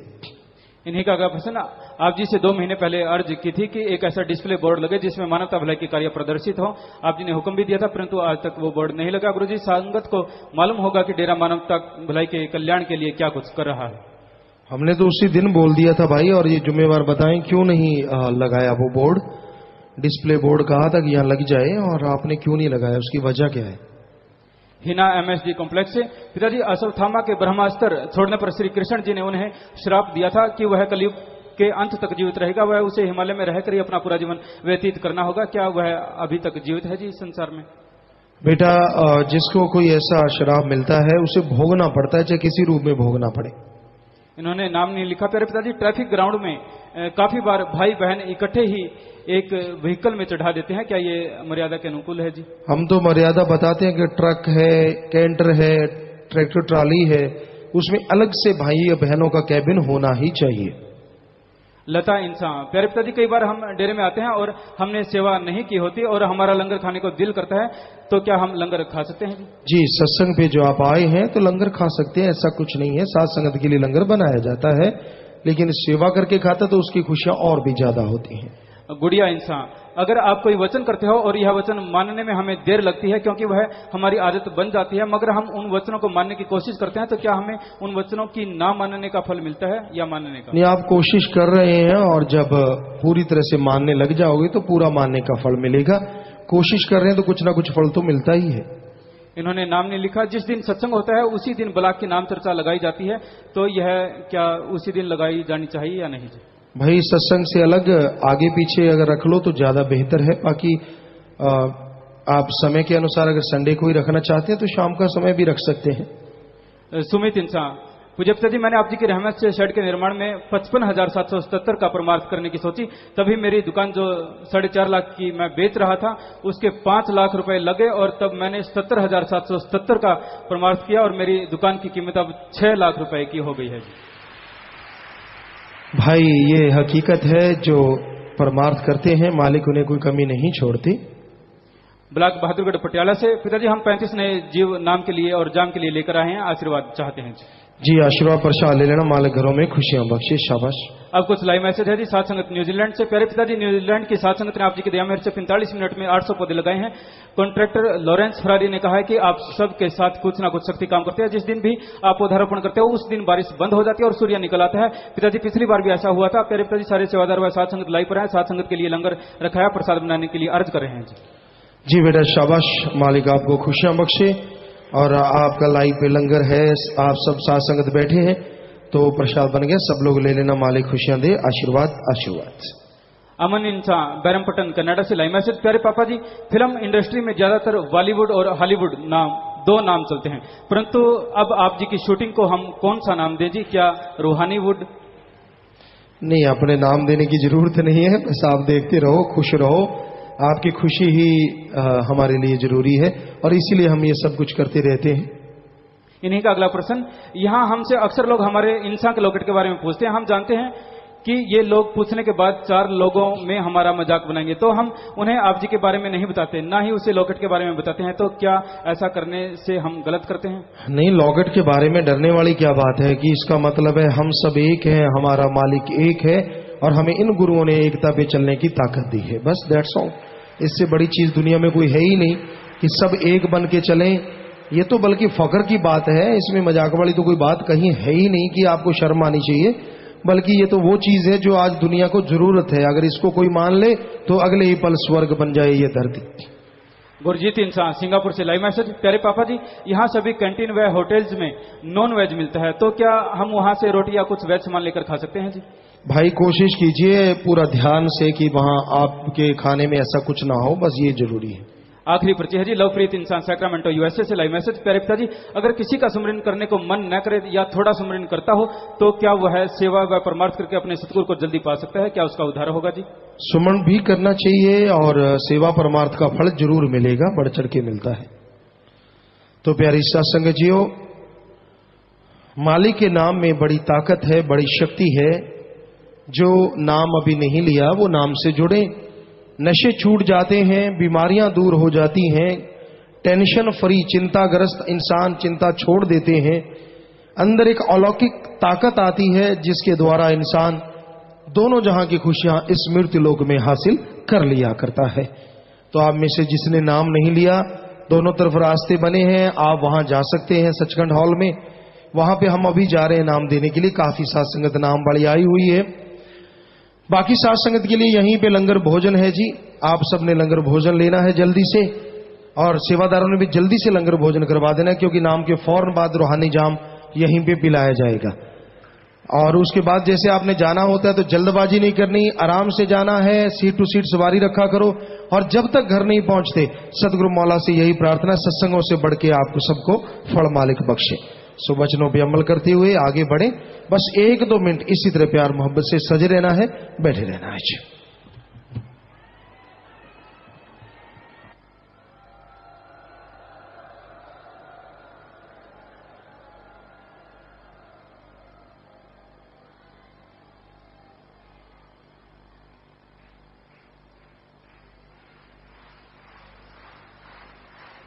इन्हीं का अगला प्रश्न, आप जी से 2 महीने पहले अर्ज की थी कि एक ऐसा डिस्प्ले बोर्ड लगे जिसमें मानवता भलाई के कार्य प्रदर्शित हो। आप जी ने हुक्म भी दिया था, परंतु आज तक वो बोर्ड नहीं लगा। गुरुजी, संगत को मालूम होगा कि डेरा मानवता भलाई के कल्याण के लिए क्या कुछ कर रहा है? हमने तो उसी दिन बोल दिया था भाई, और ये जुम्मेवार बताएं क्यों नहीं लगाया वो बोर्ड? डिस्प्ले बोर्ड कहा था कि यहाँ लग जाए, और आपने क्यों नहीं लगाया, उसकी वजह क्या है? हिना एमएसडी कॉम्प्लेक्स से पिताजी, अश्वत्थामा के ब्रह्मास्त्र छोड़ने पर श्री कृष्ण जी ने उन्हें श्राप दिया था कि वह कलयुग के अंत तक जीवित रहेगा, वह उसे हिमालय में रहकर ही अपना पूरा जीवन व्यतीत करना होगा। क्या वह अभी तक जीवित है जी इस संसार में? बेटा, जिसको कोई ऐसा श्राप मिलता है उसे भोगना पड़ता है, चाहे किसी रूप में भोगना पड़े। इन्होंने नाम नहीं लिखा। प्यारे पिताजी, ट्रैफिक ग्राउंड में काफी बार भाई बहन इकट्ठे ही एक व्हीकल में चढ़ा देते हैं, क्या ये मर्यादा के अनुकूल है जी? हम तो मर्यादा बताते हैं कि ट्रक है, कैंटर है, ट्रैक्टर ट्राली है, उसमें अलग से भाई या बहनों का कैबिन होना ही चाहिए। लता इंसान, प्यारे पिताजी, कई बार हम डेरे में आते हैं और हमने सेवा नहीं की होती और हमारा लंगर खाने को दिल करता है, तो क्या हम लंगर खा सकते हैं जी? सत्संग पे जो आप आए हैं तो लंगर खा सकते हैं, ऐसा कुछ नहीं है। साथ संगत के लिए लंगर बनाया जाता है, लेकिन सेवा करके खाता तो उसकी खुशियां और भी ज्यादा होती हैं। गुड़िया इंसान, अगर आप कोई वचन करते हो और यह वचन मानने में हमें देर लगती है क्योंकि वह हमारी आदत बन जाती है, मगर हम उन वचनों को मानने की कोशिश करते हैं, तो क्या हमें उन वचनों की ना मानने का फल मिलता है या मानने का? नहीं, आप कोशिश कर रहे हैं और जब पूरी तरह से मानने लग जाओगे तो पूरा मानने का फल मिलेगा। कोशिश कर रहे हैं तो कुछ ना कुछ फल तो मिलता ही है। इन्होंने नाम नहीं लिखा। जिस दिन सत्संग होता है उसी दिन ब्लॉक की नाम चर्चा लगाई जाती है, तो यह क्या उसी दिन लगाई जानी चाहिए या नहीं? भाई, सत्संग से अलग आगे पीछे अगर रख लो तो ज्यादा बेहतर है। बाकी आप समय के अनुसार अगर संडे को ही रखना चाहते हैं तो शाम का समय भी रख सकते हैं। सुमित इंसान, पूज्य पिताजी, मैंने आप जी की रहमत से शेड के निर्माण में 55,777 का परमार्थ करने की सोची, तभी मेरी दुकान जो 4.5 लाख की मैं बेच रहा था उसके 5 लाख रुपए लगे, और तब मैंने 70,777 का परमार्थ किया और मेरी दुकान की कीमत अब 6 लाख रुपए की हो गई है। भाई, ये हकीकत है, जो परमार्थ करते हैं मालिक उन्हें कोई कमी नहीं छोड़ती। ब्लॉक बहादुरगढ़ पटियाला से पिताजी, हम 35 नए जीव नाम के लिए और जाम के लिए लेकर आए हैं, आशीर्वाद चाहते हैं जी। आशीर्वाद प्रसाद ले लेना, मालिक घरों में खुशियां बख्शे। शाबाश। अब कुछ लाइव मैसेज है जी। सात संगत न्यूजीलैंड से, प्यारे पिताजी, न्यूजीलैंड की सात संगत ने आप जी की दया मेहर से 45 मिनट में 800 पौधे लगाए हैं। कॉन्ट्रैक्टर लॉरेंस फरारी ने कहा है कि आप सबके साथ कुछ ना कुछ शक्ति काम करते हैं। जिस दिन भी आप पौधारोपण करते हो उस दिन बारिश बंद हो जाती है और सूर्य निकल आता है। पिताजी, पिछली बार भी ऐसा हुआ था। प्यारे पिताजी, सारे सेवादार व सात संगत लाइव पर है, सात संगत के लिए लंगर रखाया, प्रसाद बनाने के लिए अर्ज कर रहे हैं जी। बेटा शाबाश, मालिक आपको खुशियां बख्शे। और आपका लाइव पे लंगर है, आप सब साथ संगत बैठे हैं तो प्रसाद बन गया, सब लोग ले लेना, मालिक खुशियां दे। आशीर्वाद आशीर्वाद। अमन इंसान, बैरमपट्टन कनाडा से लाइव मैसेज। प्यारे पापा जी, फिल्म इंडस्ट्री में ज्यादातर बॉलीवुड और हॉलीवुड दो नाम चलते हैं, परंतु अब आप जी की शूटिंग को हम कौन सा नाम दें जी? क्या रूहानीवुड? नहीं, अपने नाम देने की जरूरत नहीं है, बस आप देखते रहो, खुश रहो। आपकी खुशी ही हमारे लिए जरूरी है और इसीलिए हम ये सब कुछ करते रहते हैं। इन्हीं का अगला प्रश्न, यहाँ हमसे अक्सर लोग हमारे इंसान के लॉकेट के बारे में पूछते हैं। हम जानते हैं कि ये लोग पूछने के बाद 4 लोगों में हमारा मजाक बनाएंगे, तो हम उन्हें आप जी के बारे में नहीं बताते, ना ही उसे लॉकेट के बारे में बताते हैं, तो क्या ऐसा करने से हम गलत करते हैं? नहीं, लॉकेट के बारे में डरने वाली क्या बात है कि इसका मतलब है हम सब एक हैं, हमारा मालिक एक है और हमें इन गुरुओं ने एकता पे चलने की ताकत दी है, बस दैट्स ऑल। इससे बड़ी चीज दुनिया में कोई है ही नहीं कि सब एक बन के चलें। ये तो बल्कि फख्र की बात है, इसमें मजाक वाली तो कोई बात कहीं है ही नहीं कि आपको शर्म आनी चाहिए, बल्कि ये तो वो चीज है जो आज दुनिया को जरूरत है। अगर इसको कोई मान ले तो अगले ही पल स्वर्ग बन जाए ये धरती। गुरजीत इंसान, सिंगापुर से लाइव मैसेज। प्यारे पापा जी, यहाँ सभी कैंटीन व होटल्स में नॉन वेज मिलता है, तो क्या हम वहाँ से रोटी या कुछ वेज सामान लेकर खा सकते हैं जी? भाई कोशिश कीजिए पूरा ध्यान से कि वहां आपके खाने में ऐसा कुछ ना हो, बस ये जरूरी है। आखिरी पर्ची है जी, लवप्रीत इंसान सैक्रामेंटो यूएसए से लाइव मैसेज। प्यारे पिता जी, अगर किसी का सुमरन करने को मन न करे या थोड़ा सुमरन करता हो तो क्या वह सेवा व परमार्थ करके अपने सतगुरु को जल्दी पा सकता है? क्या उसका उद्धार होगा जी? सुमन भी करना चाहिए और सेवा परमार्थ का फल जरूर मिलेगा, बढ़ चढ़ के मिलता है। तो प्यारी सत्संग जियो, मालिक के नाम में बड़ी ताकत है, बड़ी शक्ति है। जो नाम अभी नहीं लिया वो नाम से जुड़े, नशे छूट जाते हैं, बीमारियां दूर हो जाती हैं, टेंशन फ्री चिंताग्रस्त इंसान चिंता छोड़ देते हैं। अंदर एक अलौकिक ताकत आती है जिसके द्वारा इंसान दोनों जहां की खुशियां इस मृत्यु लोक में हासिल कर लिया करता है। तो आप में से जिसने नाम नहीं लिया, दोनों तरफ रास्ते बने हैं, आप वहां जा सकते हैं सचखंड हॉल में। वहां पे हम अभी जा रहे हैं नाम देने के लिए, काफी साथ संगत नाम वाली आई हुई है। बाकी साथ संगत के लिए यहीं पे लंगर भोजन है जी, आप सबने लंगर भोजन लेना है जल्दी से, और सेवादारों ने भी जल्दी से लंगर भोजन करवा देना है, क्योंकि नाम के फौरन बाद रूहानी जाम यहीं पे पिलाया जाएगा। और उसके बाद जैसे आपने जाना होता है तो जल्दबाजी नहीं करनी, आराम से जाना है, सीट टू सीट सवारी रखा करो। और जब तक घर नहीं पहुंचते सतगुरु मौला से यही प्रार्थना, सत्संगों से बढ़ के आपको सबको फल मालिक बख्शे। सो वचनों पे अमल करते हुए आगे बढ़े। बस 1-2 मिनट इसी तरह प्यार मोहब्बत से सजे रहना है, बैठे रहना है जी।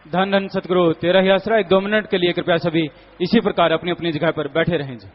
धन धन सतगुरु तेरा ही आसरा। 1-2 मिनट के लिए कृपया सभी इसी प्रकार अपनी अपनी जगह पर बैठे रहें जी।